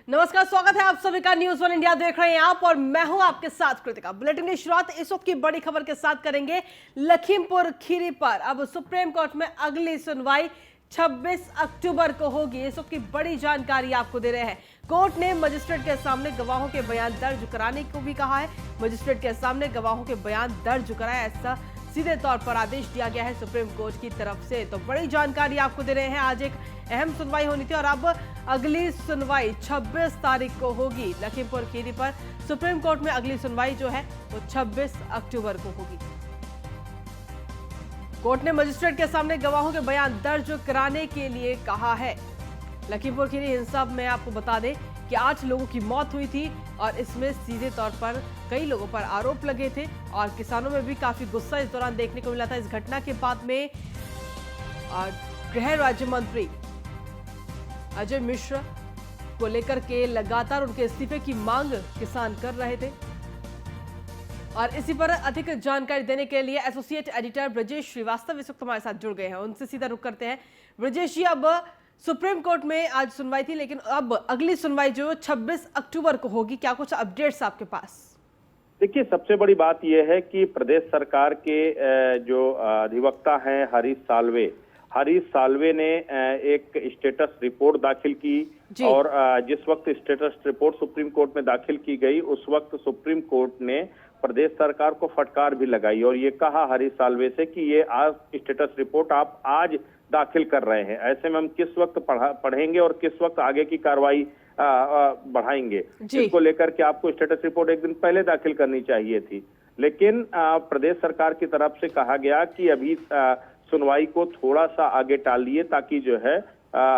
नमस्कार, स्वागत है आप सभी का न्यूज़ वन इंडिया देख रहे हैं आप और मैं हूं आपके साथ कृतिका। बुलेटिन की शुरुआत इस वक्त की बड़ी खबर के साथ करेंगे। लखीमपुर खीरी पर अब सुप्रीम कोर्ट में अगली सुनवाई 26 अक्टूबर को होगी। इस वक्त की बड़ी जानकारी आपको दे रहे हैं। कोर्ट ने मजिस्ट्रेट के सामने गवाहों के बयान दर्ज कराने को भी कहा है। मजिस्ट्रेट के सामने गवाहों के बयान दर्ज कराए, ऐसा सीधे तौर पर आदेश दिया गया है सुप्रीम कोर्ट की तरफ से। तो बड़ी जानकारी आपको दे रहे हैं। आज एक अहम सुनवाई होनी थी और अब अगली सुनवाई 26 तारीख को होगी। लखीमपुर खीरी पर सुप्रीम कोर्ट में अगली सुनवाई जो है वो 26 अक्टूबर को होगी। कोर्ट ने मजिस्ट्रेट के सामने गवाहों के बयान दर्ज कराने के लिए कहा है। लखीमपुर खीरी हिंसा में आपको बता दें कि 8 लोगों की मौत हुई थी और इसमें सीधे तौर पर कई लोगों पर आरोप लगे थे और किसानों में भी काफी गुस्सा इस दौरान देखने को मिला था। इस घटना के बाद में गृह राज्य मंत्री अजय मिश्र को लेकर के लगातार उनके इस्तीफे की मांग किसान कर रहे थे। और इसी पर अधिक जानकारी देने के लिए एसोसिएट एडिटर ब्रजेश श्रीवास्तव इस वक्त हमारे साथ जुड़ गए हैं। उनसे सीधा रुख करते हैं। ब्रजेश जी, अब सुप्रीम कोर्ट में आज सुनवाई थी, लेकिन अब अगली सुनवाई जो 26 अक्टूबर को होगी, क्या कुछ अपडेट्स आपके पास? देखिए, सबसे बड़ी बात यह है कि प्रदेश सरकार के जो अधिवक्ता हैं हरीश साल्वे ने एक स्टेटस रिपोर्ट दाखिल की और जिस वक्त स्टेटस रिपोर्ट सुप्रीम कोर्ट में दाखिल की गई उस वक्त सुप्रीम कोर्ट ने प्रदेश सरकार को फटकार भी लगाई और ये कहा हरीश साल्वे से कि ये आज स्टेटस रिपोर्ट आप आज दाखिल कर रहे हैं, ऐसे में हम किस वक्त पढ़ेंगे और किस वक्त आगे की कार्रवाई बढ़ाएंगे। इसको लेकर के आपको स्टेटस रिपोर्ट एक दिन पहले दाखिल करनी चाहिए थी, लेकिन प्रदेश सरकार की तरफ से कहा गया कि अभी सुनवाई को थोड़ा सा आगे टाल दिए ताकि जो है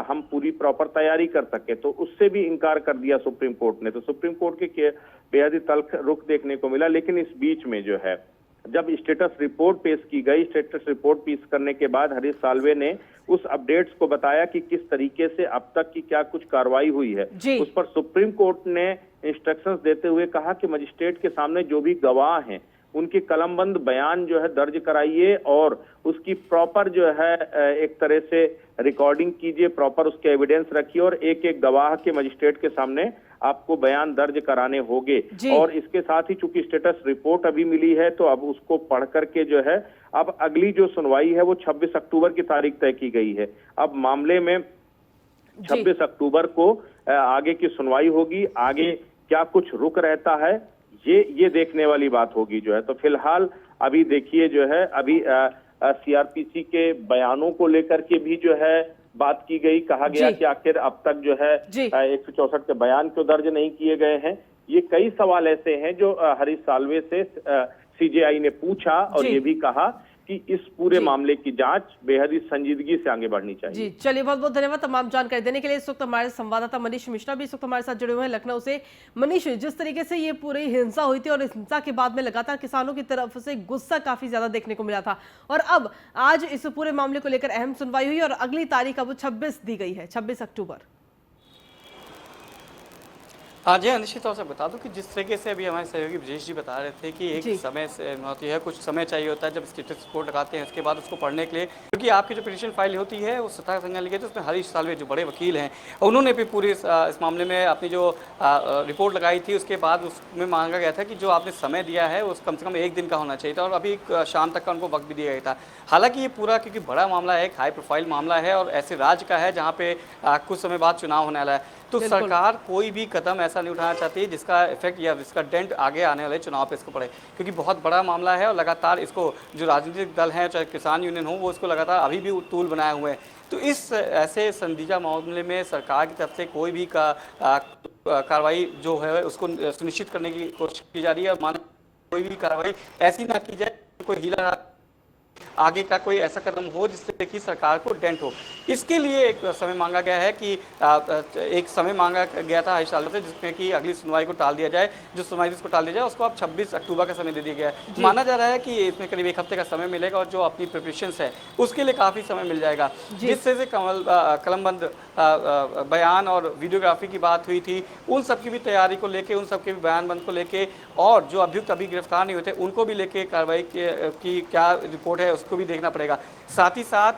हम पूरी प्रॉपर तैयारी कर सके। तो उससे भी इनकार कर दिया सुप्रीम कोर्ट ने। तो सुप्रीम कोर्ट के बेहद ही तल्ख रुख देखने को मिला। लेकिन इस बीच में जो है जब स्टेटस रिपोर्ट पेश की गई, स्टेटस रिपोर्ट पेश करने के बाद हरीश साल्वे ने उस अपडेट्स को बताया कि किस तरीके से अब तक की क्या कुछ कार्रवाई हुई है। उस पर सुप्रीम कोर्ट ने इंस्ट्रक्शंस देते हुए कहा कि मजिस्ट्रेट के सामने जो भी गवाह हैं उनके कलमबंद बयान जो है दर्ज कराइए और उसकी प्रॉपर जो है एक तरह से रिकॉर्डिंग कीजिए, प्रॉपर उसके एविडेंस रखिए और एक एक गवाह के मजिस्ट्रेट के सामने आपको बयान दर्ज कराने होंगे। और इसके साथ ही चूंकि स्टेटस रिपोर्ट अभी मिली है तो अब उसको पढ़ करके जो है अब अगली जो सुनवाई है वो 26 अक्टूबर की तारीख तय की गई है। अब मामले में 26 अक्टूबर को आगे की सुनवाई होगी। आगे क्या कुछ रुक रहता है ये देखने वाली बात होगी जो है। तो फिलहाल अभी देखिए जो है अभी सीआरपीसी के बयानों को लेकर के भी जो है बात की गई। कहा गया कि आखिर अब तक जो है 164 के बयान क्यों दर्ज नहीं किए गए हैं। ये कई सवाल ऐसे हैं जो हरीश साल्वे से सीजेआई ने पूछा और ये भी कहा कि इस पूरे मामले की जांच बेहद ही संजीदगी से आगे बढ़नी चाहिए। जी चलिए, बहुत बहुत धन्यवाद तमाम जानकारी देने के लिए। इस वक्त हमारे संवाददाता मनीष मिश्रा भी इस वक्त हमारे साथ जुड़े हुए हैं लखनऊ से। मनीष, जिस तरीके से ये पूरी हिंसा हुई थी और इस हिंसा के बाद में लगातार किसानों की तरफ से गुस्सा काफी ज्यादा देखने को मिला था और अब आज इस पूरे मामले को लेकर अहम सुनवाई हुई और अगली तारीख अब 26 दी गई है, 26 अक्टूबर। आज जी निश्चित तौर से बता दूं कि जिस तरीके से अभी हमारे सहयोगी ब्रजेश जी बता रहे थे कि एक समय से होती है, कुछ समय चाहिए होता है जब स्टेटस रिपोर्ट लगाते हैं उसके बाद उसको पढ़ने के लिए, क्योंकि आपकी जो पिटीशन फाइल होती है वो सत्ता संज्ञान ली गई थी। उसमें हरीश साल्वे जो बड़े वकील हैं उन्होंने भी पूरी इस मामले में अपनी जो रिपोर्ट लगाई थी उसके बाद उसमें मांगा गया था कि जो आपने समय दिया है उस कम से कम एक दिन का होना चाहिए था और अभी शाम तक का उनको वक्त भी दिया गया था। हालांकि ये पूरा क्योंकि बड़ा मामला है, एक हाई प्रोफाइल मामला है और ऐसे राज्य का है जहाँ पे कुछ समय बाद चुनाव होने वाला है, तो सरकार कोई भी कदम ऐसा नहीं उठाना चाहती जिसका इफेक्ट या जिसका डेंट आगे आने वाले चुनाव पे इसको पड़े, क्योंकि बहुत बड़ा मामला है और लगातार इसको जो राजनीतिक दल हैं चाहे किसान यूनियन हो वो इसको लगातार अभी भी तूल बनाए हुए हैं। तो इस ऐसे संदिग्ध मामले में सरकार की तरफ से कोई भी कार्रवाई जो है उसको सुनिश्चित करने की कोशिश की जा रही है। मानो कोई भी कार्रवाई ऐसी ना की जाए, कोई हीला आगे का कोई ऐसा कदम हो जिससे कि सरकार को डेंट हो। इसके लिए एक समय मांगा गया है कि एक समय मांगा गया था हरीश साल्वे से जिसमें कि अगली सुनवाई को टाल दिया जाए, जो सुनवाई जिसको टाल दिया जाए उसको अब 26 अक्टूबर का समय दे दिया गया है। माना जा रहा है कि इसमें करीब एक हफ्ते का समय मिलेगा और जो अपनी प्रिपरेशंस है उसके लिए काफ़ी समय मिल जाएगा। जिससे से कलमबंद बयान और वीडियोग्राफी की बात हुई थी उन सब की भी तैयारी को लेके, उन सब के भी बयानबंद को लेके और जो अभियुक्त अभी गिरफ्तार नहीं होते उनको भी लेके कार्रवाई की क्या रिपोर्ट है उसको भी देखना पड़ेगा। साथ ही साथ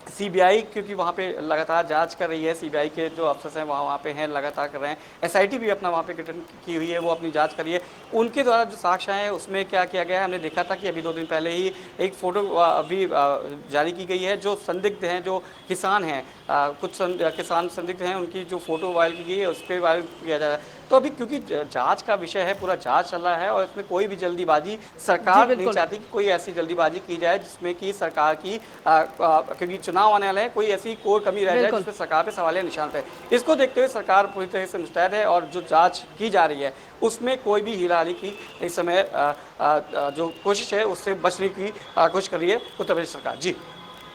सीबीआई क्योंकि वहाँ पे लगातार जांच कर रही है, सीबीआई के जो अफसर हैं वहाँ पे हैं, लगातार कर रहे हैं। एसआईटी भी अपना वहाँ पे गठन की हुई है, वो अपनी जांच कर रही है। उनके द्वारा जो साक्ष्य हैं उसमें क्या किया गया है, हमने देखा था कि अभी 2 दिन पहले ही एक फ़ोटो अभी जारी की गई है। जो संदिग्ध हैं, जो किसान हैं, कुछ किसान संदिग्ध हैं, उनकी जो फ़ोटो वायरल की गई है उस पर वायरल किया जा रहा है। तो अभी क्योंकि जांच का विषय है, पूरा जांच चल रहा है और इसमें कोई भी जल्दीबाजी सरकार नहीं चाहती कि कोई ऐसी जल्दीबाजी की जाए जिसमें कि सरकार की क्योंकि चुनाव आने वाले हैं, कोई ऐसी कोई कमी रह जाए जिसमें सरकार पे सवालिया निशान पे। इसको देखते हुए सरकार पूरी तरह से मुस्तैद है और जो जांच की जा रही है उसमें कोई भी हीरालाली की इस समय जो कोशिश है उससे बचने की कोशिश कर रही है उत्तर प्रदेश सरकार। जी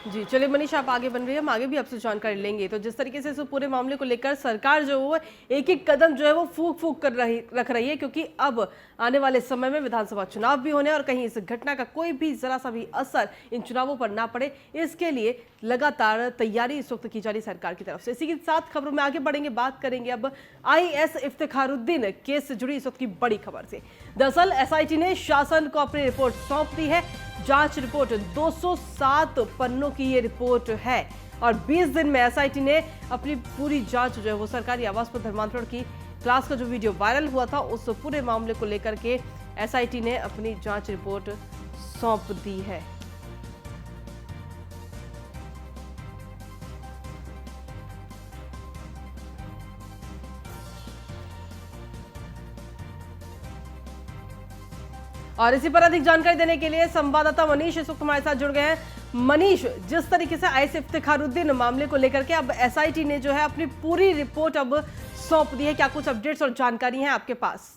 जी, चलिए मनीष, आप आगे बन रही है, हम आगे भी आपसे जानकारी लेंगे। तो जिस तरीके से इस पूरे मामले को लेकर सरकार जो वो एक एक कदम जो है वो फूक कर रख रही है, क्योंकि अब आने वाले समय में विधानसभा चुनाव भी होने और कहीं इस घटना का कोई भी जरा सा भी असर इन चुनावों पर ना पड़े, इसके लिए लगातार तैयारी इस वक्त की जा रही सरकार की तरफ से। इसी के साथ खबरों में आगे बढ़ेंगे, बात करेंगे अब IAS इफ्तिखारुद्दीन केस से जुड़ी इस वक्त की बड़ी खबर से। दरअसल SIT ने शासन को अपनी रिपोर्ट सौंप दी है। जांच रिपोर्ट 207 पन्नों की ये रिपोर्ट है और 20 दिन में SIT ने अपनी पूरी जांच जो है वो सरकारी आवास पर धर्मांतरण की क्लास का जो वीडियो वायरल हुआ था उस पूरे मामले को लेकर के SIT ने अपनी जांच रिपोर्ट सौंप दी है। और इसी पर अधिक जानकारी देने के लिए संवाददाता मनीष इस वक्त हमारे साथ जुड़ गए हैं। मनीष, जिस तरीके से IAS इफ्तिखारुद्दीन मामले को लेकर के अब SIT ने जो है अपनी पूरी रिपोर्ट अब सौंप दी है, क्या कुछ अपडेट्स और जानकारी है आपके पास?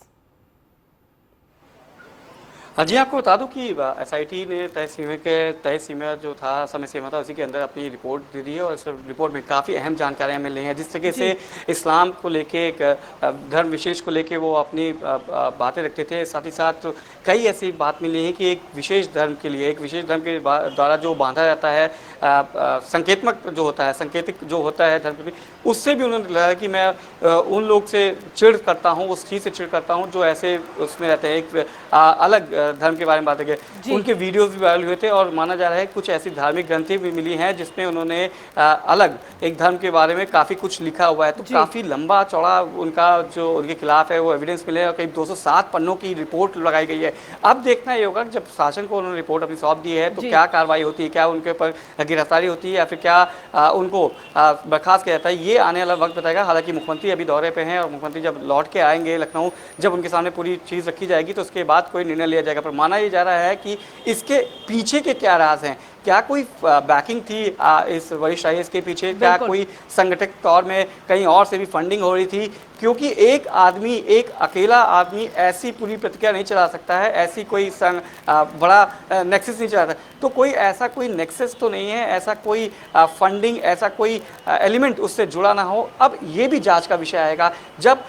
जी, आपको बता दूं कि SIT ने तय सीमा जो था, समय सीमा था, उसी के अंदर अपनी रिपोर्ट दे दी है और इस रिपोर्ट में काफ़ी अहम जानकारियां मिल रही हैं। जिस तरीके से इस्लाम को लेके, एक धर्म विशेष को लेके वो अपनी बातें रखते थे, साथ ही साथ कई ऐसी बात मिली है कि एक विशेष धर्म के लिए, एक विशेष धर्म के द्वारा जो बांधा जाता है संकेतमक जो होता है, संकेतिक जो होता है धर्म के लिए, उससे भी उन्होंने कहा कि मैं उन लोग से चिढ़ करता हूँ, उस चीज़ से चिढ़ करता हूँ जो ऐसे उसमें रहते हैं, एक अलग धर्म के बारे में बातें की। उनके वीडियोस भी वायरल हुए थे और माना जा रहा है कुछ ऐसी धार्मिक ग्रंथें भी मिली हैं जिसमें उन्होंने अलग एक धर्म के बारे में काफ़ी कुछ लिखा हुआ है। तो काफ़ी लंबा चौड़ा उनका जो उनके खिलाफ है वो एविडेंस मिले और करीब 207 पन्नों की रिपोर्ट लगाई गई है। अब देखना ये होगा जब शासन को उन्होंने रिपोर्ट अपनी सौंप दी है तो क्या कार्रवाई होती है, क्या उनके ऊपर गिरफ्तारी होती है या फिर क्या उनको बर्खास्त किया जाता है, ये आने वाला वक्त बताएगा। हालांकि मुख्यमंत्री अभी दौरे पे हैं और मुख्यमंत्री जब लौट के आएंगे लखनऊ, जब उनके सामने पूरी चीज़ रखी जाएगी तो उसके बाद कोई निर्णय लिया जाएगा। पर माना ये जा रहा है कि इसके पीछे के क्या राज हैं, क्या कोई बैकिंग थी इस वरिष्ठ IAS के पीछे, क्या कोई संगठित तौर में कहीं और से भी फंडिंग हो रही थी, क्योंकि एक आदमी, एक अकेला आदमी ऐसी पूरी प्रतिक्रिया नहीं चला सकता है, ऐसी कोई बड़ा नेक्सस नहीं चला सकता। तो कोई ऐसा कोई नेक्सस तो नहीं है, ऐसा कोई फंडिंग, ऐसा कोई एलिमेंट उससे जुड़ा ना हो। अब ये भी जांच का विषय आएगा जब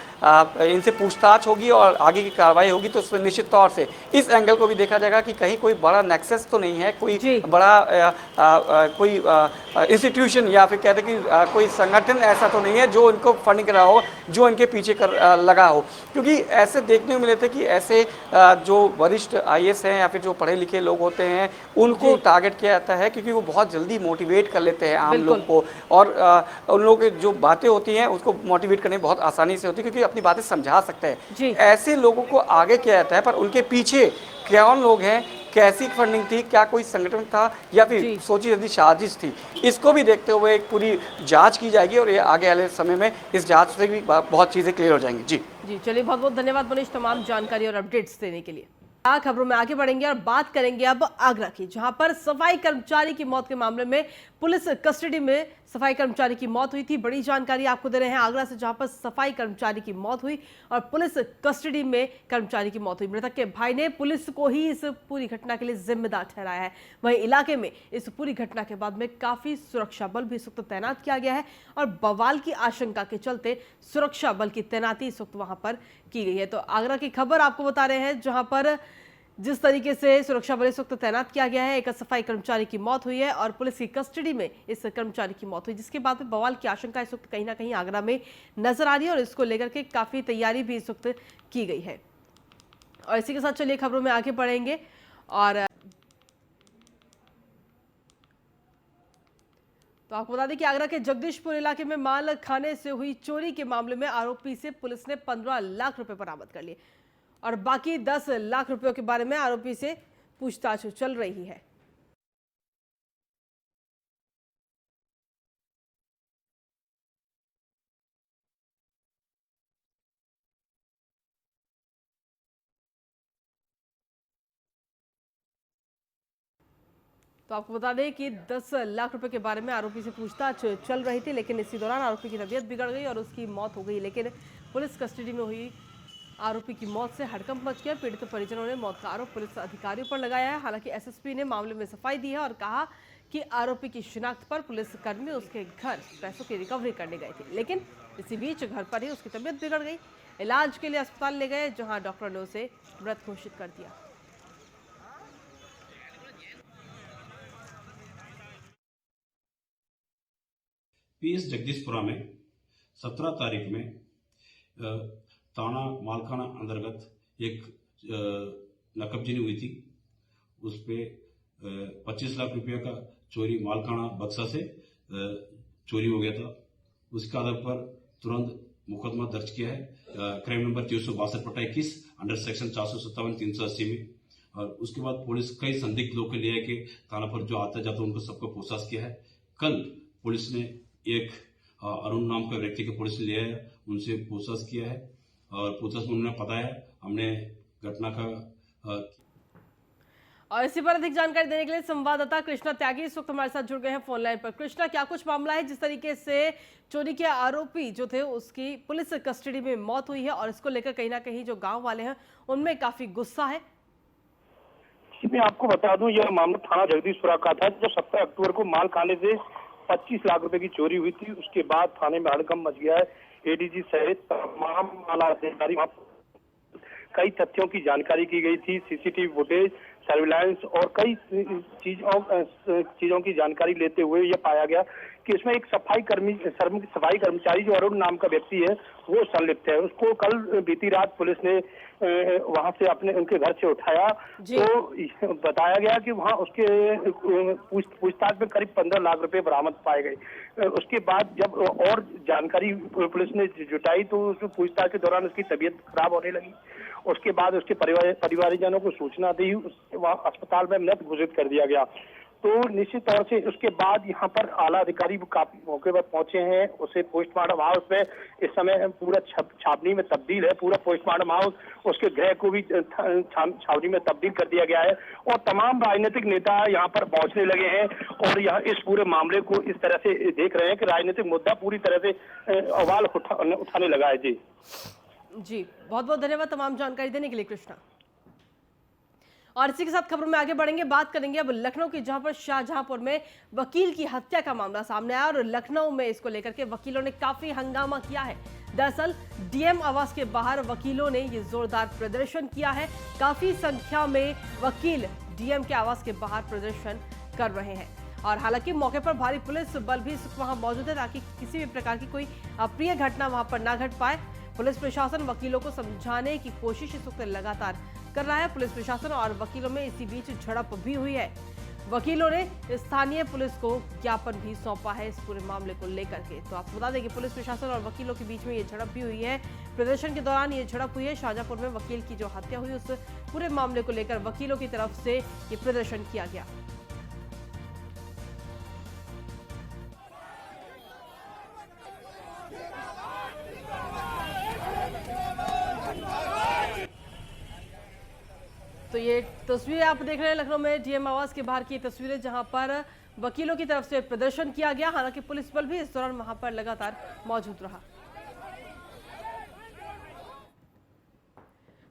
इनसे पूछताछ होगी और आगे की कार्रवाई होगी तो उसमें निश्चित तौर से इस एंगल को भी देखा जाएगा कि कहीं कोई बड़ा नेक्सस तो नहीं है, कोई बड़ा कोई इंस्टीट्यूशन या फिर कहते कि कोई संगठन ऐसा तो नहीं है जो इनको फंडिंग कर रहा हो, जो इनके पीछे लगा हो। क्योंकि ऐसे देखने को मिले थे कि ऐसे जो वरिष्ठ IAS हैं या फिर जो पढ़े लिखे लोग होते हैं उनको टारगेट किया जाता है क्योंकि वो बहुत जल्दी मोटिवेट कर लेते हैं आम लोग को और उन लोगों की जो बातें होती हैं उसको मोटिवेट करने बहुत आसानी से होती है क्योंकि अपनी बातें समझा सकते हैं। ऐसे लोगों को आगे किया जाता है, पर उनके पीछे कौन लोग हैं, कैसी फंडिंग थी, क्या कोई संगठन था या फिर सोची यदि साजिश थी, इसको भी देखते हुए एक पूरी जांच की जाएगी और ये आगे वाले समय में इस जांच से भी बहुत चीज़ें क्लियर हो जाएंगी। जी चलिए, बहुत बहुत धन्यवाद मनीष तमाम जानकारी और अपडेट्स देने के लिए। खबरों में आगे बढ़ेंगे और बात करेंगे अब आगरा की, जहां पर सफाई कर्मचारी की मौत के मामले में पुलिस कस्टडी में सफाई कर्मचारी की मौत हुई थी। बड़ी जानकारी आपको दे रहे हैं आगरा से, जहां पर सफाई कर्मचारी की मौत हुई और पुलिस कस्टडी में कर्मचारी की मौत हुई। मृतक के भाई ने पुलिस को ही इस पूरी घटना के लिए जिम्मेदार ठहराया है। वहीं इलाके में इस पूरी घटना के बाद में काफी सुरक्षा बल भी इस वक्त तैनात किया गया है और बवाल की आशंका के चलते सुरक्षा बल की तैनाती इस वक्त वहां पर की गई है। तो आगरा की खबर आपको बता रहे हैं, जहां पर जिस तरीके से सुरक्षा बल इस वक्त तैनात किया गया है, एक सफाई कर्मचारी की मौत हुई है और पुलिस की कस्टडी में इस कर्मचारी की मौत हुई, जिसके बाद में बवाल की आशंका इस वक्त कहीं ना कहीं आगरा में नजर आ रही है और इसको लेकर के काफी तैयारी भी इस वक्त की गई है। और इसी के साथ चलिए खबरों में आगे बढ़ेंगे और तो आपको बता दें कि आगरा के जगदीशपुर इलाके में माल खाने से हुई चोरी के मामले में आरोपी से पुलिस ने 15 लाख रुपए बरामद कर लिए और बाकी 10 लाख रुपयों के बारे में आरोपी से पूछताछ चल रही है। तो आपको बता दें कि 10 लाख रुपए के बारे में आरोपी से पूछताछ चल रही थी, लेकिन इसी दौरान आरोपी की तबीयत बिगड़ गई और उसकी मौत हो गई। लेकिन पुलिस कस्टडी में हुई आरोपी की मौत से हड़कंप मच गया। पीड़ित परिजनों ने मौत का आरोप पुलिस अधिकारियों पर लगाया है। हालांकि एसएसपी ने मामले में सफाई दी है और कहा कि आरोपी की शिनाख्त पर पुलिस कर्मी उसके घर पैसों की रिकवरी करने गए थे, लेकिन इसी बीच घर पर ही उसकी तबीयत बिगड़ गई। इलाज के लिए अस्पताल ले गए, जहाँ डॉक्टर ने उसे मृत घोषित कर दिया। पीएस जगदीशपुरा में 17 तारीख में ताना मालखाना अंतर्गत एक नाकाबंदी हुई थी। उस पे 25 लाख रुपए का चोरी मालखाना बक्सा से चोरी हो गया था। उसके आधार पर तुरंत मुकदमा दर्ज किया है क्राइम नंबर 362/21 अंडर सेक्शन 457 380 में। और उसके बाद पुलिस कई संदिग्ध लोग के लिए के थाना पर जो आते जाते उनको सबको पूछताछ किया है। कल पुलिस ने एक अरुण नाम का व्यक्ति को पुलिस ने लिया है, उनसे पूछताछ किया है और पूछताछ में उन्होंने बताया हमने घटना का और इसी पर अधिक जानकारी देने के लिए संवाददाता कृष्णा त्यागी इस वक्त हमारे साथ जुड़ गए हैं फोन लाइन पर। कृष्णा, क्या कुछ मामला है जिस तरीके से चोरी के आरोपी जो थे उसकी पुलिस कस्टडी में मौत हुई है और इसको लेकर कहीं ना कहीं जो गांव वाले हैं उनमें काफी गुस्सा है? मैं आपको बता दूं, यह मामला थाना जगदीशपुरा का था। जब 17 अक्टूबर को माल खाने से 25 लाख रुपए की चोरी हुई थी, उसके बाद थाने में हड़कंप मच गया है। एडीजी सहित तमाम आला अधिकारी, कई तथ्यों की जानकारी की गई थी, सीसीटीवी फुटेज, सर्विलांस और कई चीजों की जानकारी लेते हुए यह पाया गया कि इसमें एक सफाई कर्मचारी जो अरुण नाम का व्यक्ति है वो संलिप्त है। उसको कल बीती रात पुलिस ने वहां से उनके घर से उठाया, तो बताया गया कि वहां उसके पूछताछ में करीब 15 लाख रुपए बरामद पाए गए। उसके बाद जब और जानकारी पुलिस ने जुटाई तो उस पूछताछ के दौरान उसकी तबीयत खराब होने लगी। उसके बाद उसके परिवारजनों को सूचना दी, वहां अस्पताल में मृत घोषित कर दिया गया। तो निश्चित तौर से उसके बाद यहाँ पर आला अधिकारी काफी मौके पर पहुंचे हैं। उसे पोस्टमार्टम हाउस में इस समय पूरा छावनी में तब्दील है, पूरा पोस्टमार्टम हाउस उसके गृह को भी छावनी में तब्दील कर दिया गया है और तमाम राजनीतिक नेता यहाँ पर पहुंचने लगे हैं और यह इस पूरे मामले को इस तरह से देख रहे हैं कि राजनीतिक मुद्दा पूरी तरह से अवाल उठाने लगा है। जी बहुत बहुत धन्यवाद तमाम जानकारी देने के लिए कृष्णा। और इसी के साथ खबरों में आगे बढ़ेंगे, बात करेंगे अब लखनऊ की, जहां पर शाहजहांपुर में वकील की हत्या का मामला सामने आया और लखनऊ में इसको लेकर के वकीलों ने काफी हंगामा किया है। दरअसल डीएम आवास के बाहर वकीलों ने ये जोरदार प्रदर्शन किया है। काफी संख्या में वकील डीएम के आवास के बाहर प्रदर्शन कर रहे हैं और हालांकि मौके पर भारी पुलिस बल भी वहां मौजूद है ताकि किसी भी प्रकार की कोई अप्रिय घटना वहां पर ना घट पाए। पुलिस प्रशासन वकीलों को समझाने की कोशिश इस वक्त लगातार कर रहा है। पुलिस प्रशासन और वकीलों में इसी बीच झड़प भी हुई है। वकीलों ने स्थानीय पुलिस को ज्ञापन भी सौंपा है इस पूरे मामले को लेकर के। तो आपको बता दें कि पुलिस प्रशासन और वकीलों के बीच में ये झड़प भी हुई है। प्रदर्शन के दौरान ये झड़प हुई है। शाहजहांपुर में वकील की जो हत्या हुई उस पूरे मामले को लेकर वकीलों की तरफ से ये प्रदर्शन किया गया। तो ये तस्वीरें आप देख रहे हैं लखनऊ में डीएम आवास के बाहर की तस्वीरें, जहां पर वकीलों की तरफ से प्रदर्शन किया गया। हालांकि पुलिस बल भी इस दौरान वहां पर लगातार मौजूद रहा।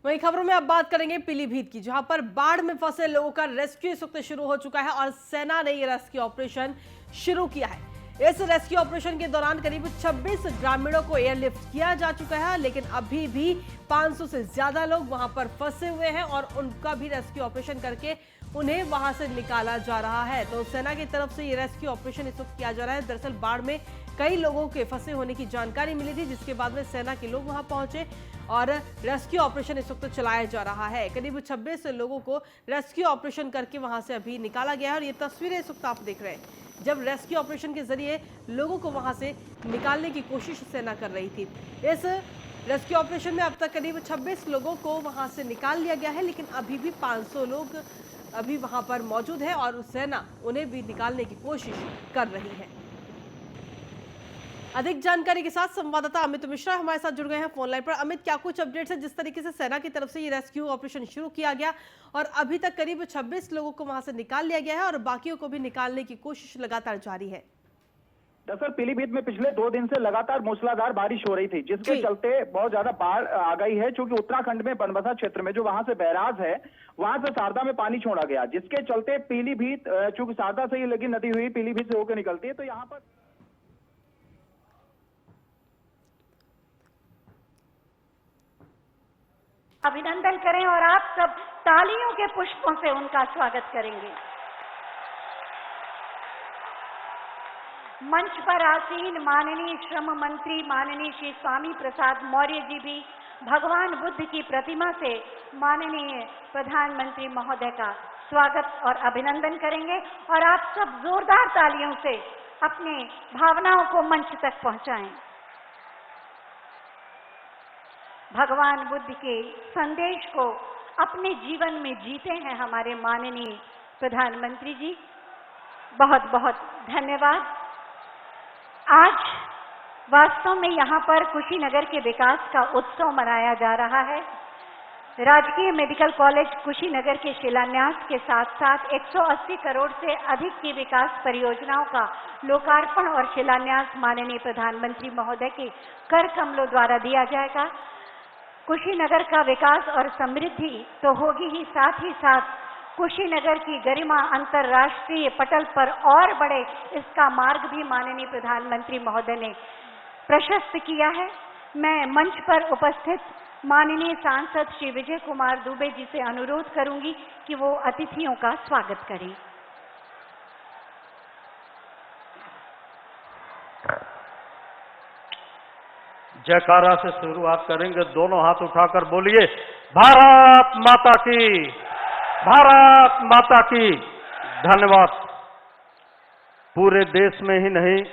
वहीं खबरों में अब बात करेंगे पीलीभीत की, जहां पर बाढ़ में फंसे लोगों का रेस्क्यू इस वक्त शुरू हो चुका है और सेना ने यह रेस्क्यू ऑपरेशन शुरू किया है। इस रेस्क्यू ऑपरेशन के दौरान करीब 26 ग्रामीणों को एयरलिफ्ट किया जा चुका है, लेकिन अभी भी 500 से ज्यादा लोग वहां पर फंसे हुए हैं और उनका भी रेस्क्यू ऑपरेशन करके उन्हें वहां से निकाला जा रहा है। तो सेना की तरफ से ये रेस्क्यू ऑपरेशन इस वक्त किया जा रहा है। दरअसल बाढ़ में कई लोगों के फंसे होने की जानकारी मिली थी, जिसके बाद में सेना के लोग वहां पहुंचे और रेस्क्यू ऑपरेशन इस वक्त चलाया जा रहा है। करीब 26 लोगों को रेस्क्यू ऑपरेशन करके वहां से अभी निकाला गया है और ये तस्वीरें इस वक्त आप देख रहे हैं। जब रेस्क्यू ऑपरेशन के जरिए लोगों को वहां से निकालने की कोशिश सेना कर रही थी। इस रेस्क्यू ऑपरेशन में अब तक करीब 26 लोगों को वहां से निकाल लिया गया है, लेकिन अभी भी 500 लोग अभी वहां पर मौजूद है और सेना उन्हें भी निकालने की कोशिश कर रही है। अधिक जानकारी के साथ संवाददाता अमित मिश्रा हमारे साथ जुड़ गए हैं फोन लाइन पर। अमित, क्या कुछ अपडेट्स है? जिस तरीके से सेना की तरफ से ये रेस्क्यू ऑपरेशन शुरू किया गया और अभी तक करीब 26 लोगों को वहां से निकाल लिया गया है और बाकियों को भी निकालने की कोशिश लगातार जारी है। दरअसल पीलीभीत में पिछले 2 दिन से लगातार मूसलाधार बारिश हो रही थी, जिसके चलते बहुत ज्यादा बाढ़ आ गई है। क्योंकि उत्तराखंड में बनबसा क्षेत्र में जो वहां से बैराज है, वहां से शारदा में पानी छोड़ा गया, जिसके चलते पीलीभीत, चूंकि शारदा से ही लगी नदी हुई पीलीभीत से होकर निकलती है, तो यहाँ पर अभिनंदन करें और आप सब तालियों के पुष्पों से उनका स्वागत करेंगे। मंच पर आसीन माननीय श्रम मंत्री माननीय श्री स्वामी प्रसाद मौर्य जी भी भगवान बुद्ध की प्रतिमा से माननीय प्रधानमंत्री महोदय का स्वागत और अभिनंदन करेंगे और आप सब जोरदार तालियों से अपने भावनाओं को मंच तक पहुंचाएं। भगवान बुद्ध के संदेश को अपने जीवन में जीते हैं हमारे माननीय प्रधानमंत्री जी, बहुत बहुत धन्यवाद। आज वास्तव में यहाँ पर कुशीनगर के विकास का उत्सव मनाया जा रहा है। राजकीय मेडिकल कॉलेज कुशीनगर के शिलान्यास के साथ साथ 180 करोड़ से अधिक की विकास परियोजनाओं का लोकार्पण और शिलान्यास माननीय प्रधानमंत्री महोदय के कर कमलों द्वारा दिया जाएगा। कुशीनगर का विकास और समृद्धि तो होगी ही, साथ कुशीनगर की गरिमा अंतर्राष्ट्रीय पटल पर और बढ़े, इसका मार्ग भी माननीय प्रधानमंत्री महोदय ने प्रशस्त किया है। मैं मंच पर उपस्थित माननीय सांसद श्री विजय कुमार दुबे जी से अनुरोध करूंगी कि वो अतिथियों का स्वागत करें। जयकारा से शुरुआत करेंगे। दोनों हाथ उठाकर बोलिए, भारत माता की, भारत माता की। धन्यवाद। पूरे देश में ही नहीं,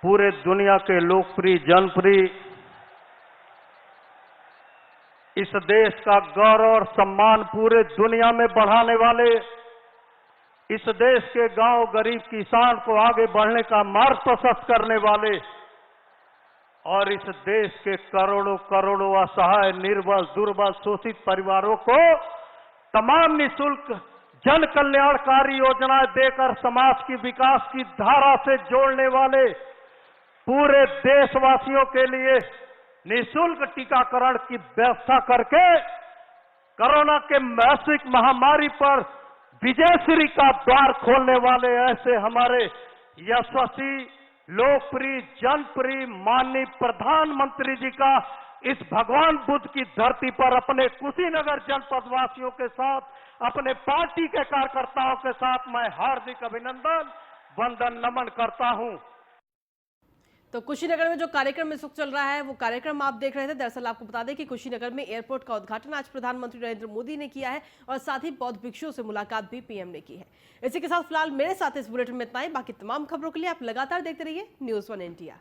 पूरे दुनिया के लोकप्रिय, जनप्रिय, इस देश का गौरव और सम्मान पूरे दुनिया में बढ़ाने वाले, इस देश के गांव गरीब किसान को आगे बढ़ने का मार्ग प्रशस्त करने वाले और इस देश के करोड़ों करोड़ों असहाय, निर्बल, दुर्बल, शोषित परिवारों को तमाम निःशुल्क जन कल्याणकारी योजनाएं देकर समाज की विकास की धारा से जोड़ने वाले, पूरे देशवासियों के लिए निःशुल्क टीकाकरण की व्यवस्था करके कोरोना के वैश्विक महामारी पर विजयश्री का द्वार खोलने वाले ऐसे हमारे यशस्वी, लोकप्रिय, जनप्रिय माननीय प्रधानमंत्री जी का इस भगवान बुद्ध की धरती पर अपने कुशीनगर जनपद वासियों के साथ, अपने पार्टी के कार्यकर्ताओं के साथ मैं हार्दिक अभिनंदन, वंदन, नमन करता हूं। तो कुशीनगर में जो कार्यक्रम इस वक्त चल रहा है वो कार्यक्रम आप देख रहे थे। दरअसल आपको बता दें कि कुशीनगर में एयरपोर्ट का उद्घाटन आज प्रधानमंत्री नरेंद्र मोदी ने किया है और साथ ही बौद्ध भिक्षुओं से मुलाकात भी पीएम ने की है। इसी के साथ फिलहाल मेरे साथ इस बुलेटिन में इतना ही। बाकी तमाम खबरों के लिए आप लगातार देखते रहिए News1 India।